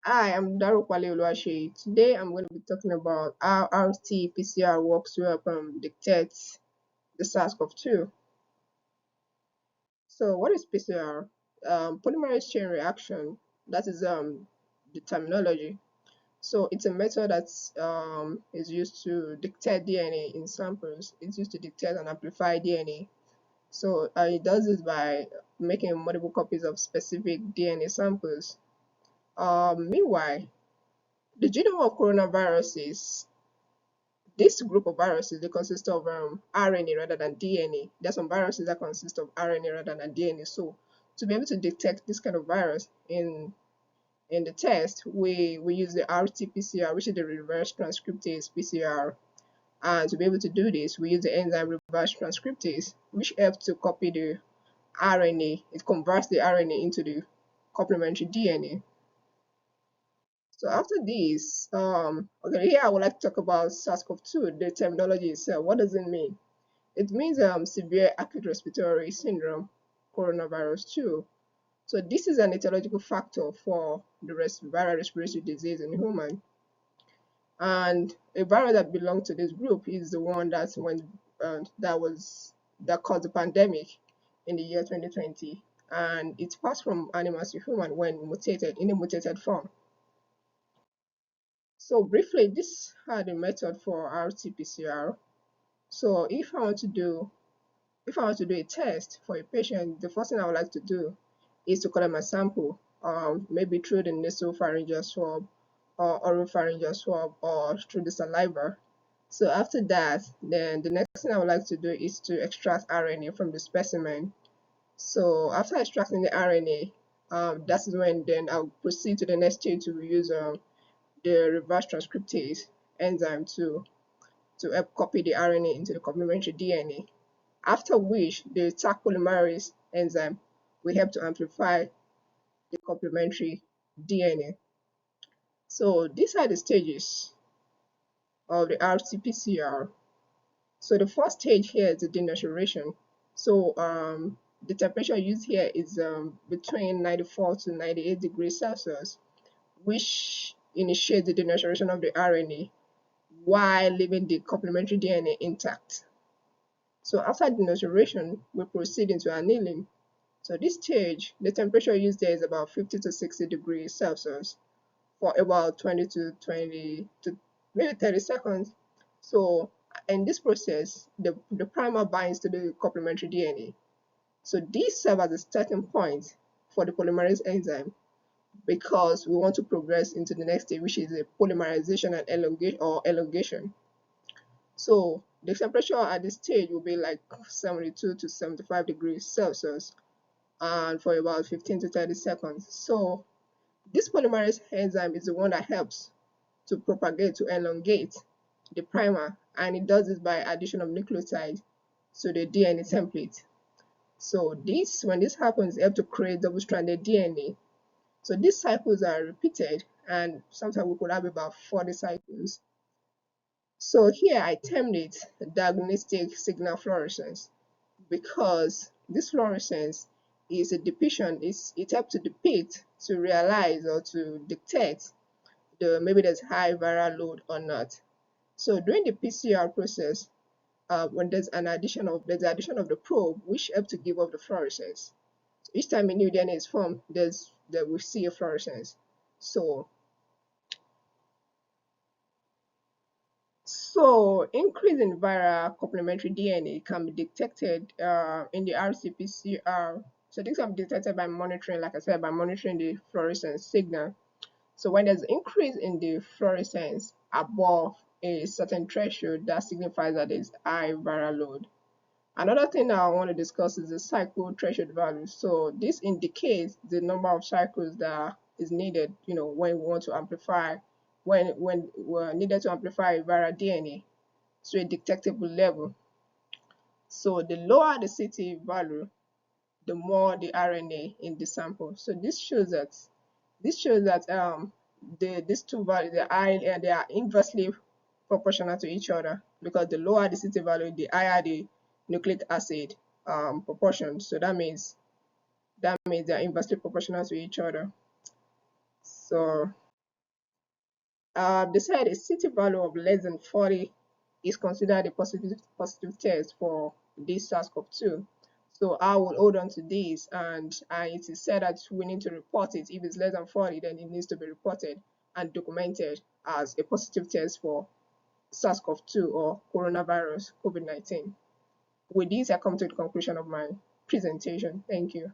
Hi, I'm Darukwale Oluwaseyi. Today I'm going to be talking about how RT-PCR works to help detect the SARS-CoV-2. So what is PCR? Polymerase chain reaction, that is the terminology. So it's a method that is used to detect DNA in samples. It's used to detect and amplify DNA. So it does this by making multiple copies of specific DNA samples. Meanwhile, the genome of coronaviruses, this group of viruses, they consist of RNA rather than DNA. There's some viruses that consist of RNA rather than DNA. So to be able to detect this kind of virus in the test, we use the RT-PCR, which is the reverse transcriptase PCR. And to be able to do this, we use the enzyme reverse transcriptase, which helps to copy the RNA. It converts the RNA into the complementary DNA. So after this, okay, here I would like to talk about SARS-CoV-2, the terminology itself. What does it mean? It means severe acute respiratory syndrome, coronavirus 2. So this is an etiological factor for the viral respiratory disease in human. And a virus that belongs to this group is the one that caused the pandemic in the year 2020, and it passed from animals to human when mutated in a mutated form. So briefly, this are the method for RT-PCR. So if I want to do a test for a patient, the first thing I would like to do is to collect my sample, maybe through the nasopharyngeal swab or oropharyngeal swab or through the saliva. So after that, then the next thing I would like to do is to extract RNA from the specimen. So after extracting the RNA, that's when then I'll proceed to the next stage to use the reverse transcriptase enzyme to help copy the RNA into the complementary DNA. After which, the Taq polymerase enzyme will help to amplify the complementary DNA. So these are the stages of the RT-PCR. So the first stage here is the denaturation. So the temperature used here is between 94 to 98 degrees Celsius, which initiates the denaturation of the RNA while leaving the complementary DNA intact. So after denaturation, we proceed into annealing. So this stage, the temperature used there is about 50 to 60 degrees Celsius for about 20 to maybe 30 seconds. So in this process, the primer binds to the complementary DNA. So this serves as a starting point for the polymerase enzyme because we want to progress into the next stage, which is the polymerization and elongation. So the temperature at this stage will be like 72 to 75 degrees Celsius and for about 15 to 30 seconds. So this polymerase enzyme is the one that helps to propagate, to elongate the primer, and it does this by addition of nucleotide to the DNA template. So when this happens, it helps to create double-stranded DNA. So these cycles are repeated, and sometimes we could have about 40 cycles. So here I termed it diagnostic signal fluorescence because this fluorescence is a depiction, it helps to depict, to realize or to detect maybe there's high viral load or not. So during the PCR process, when there's the addition of the probe, which helps to give off the fluorescence. So each time a new DNA is formed, there we see a fluorescence. So increase in viral complementary DNA can be detected in the RT-PCR. So these can be detected by monitoring, like I said, by monitoring the fluorescence signal. So when there's increase in the fluorescence above a certain threshold, that signifies that there's high viral load. Another thing that I want to discuss is the cycle threshold value. So this indicates the number of cycles that is needed, when we want to amplify, when we're needed to amplify viral DNA to a detectable level. So the lower the CT value, the more the RNA in the sample. So this shows that these two values they are inversely proportional to each other because the lower the CT value, the higher the nucleic acid proportion. So that means they are inversely proportional to each other. So They said a CT value of less than 40 is considered a positive test for this SARS-CoV-2. So I will hold on to this, and it is said that we need to report it. If it's less than 40, then it needs to be reported and documented as a positive test for SARS-CoV-2 or coronavirus COVID-19. With this, I come to the conclusion of my presentation. Thank you.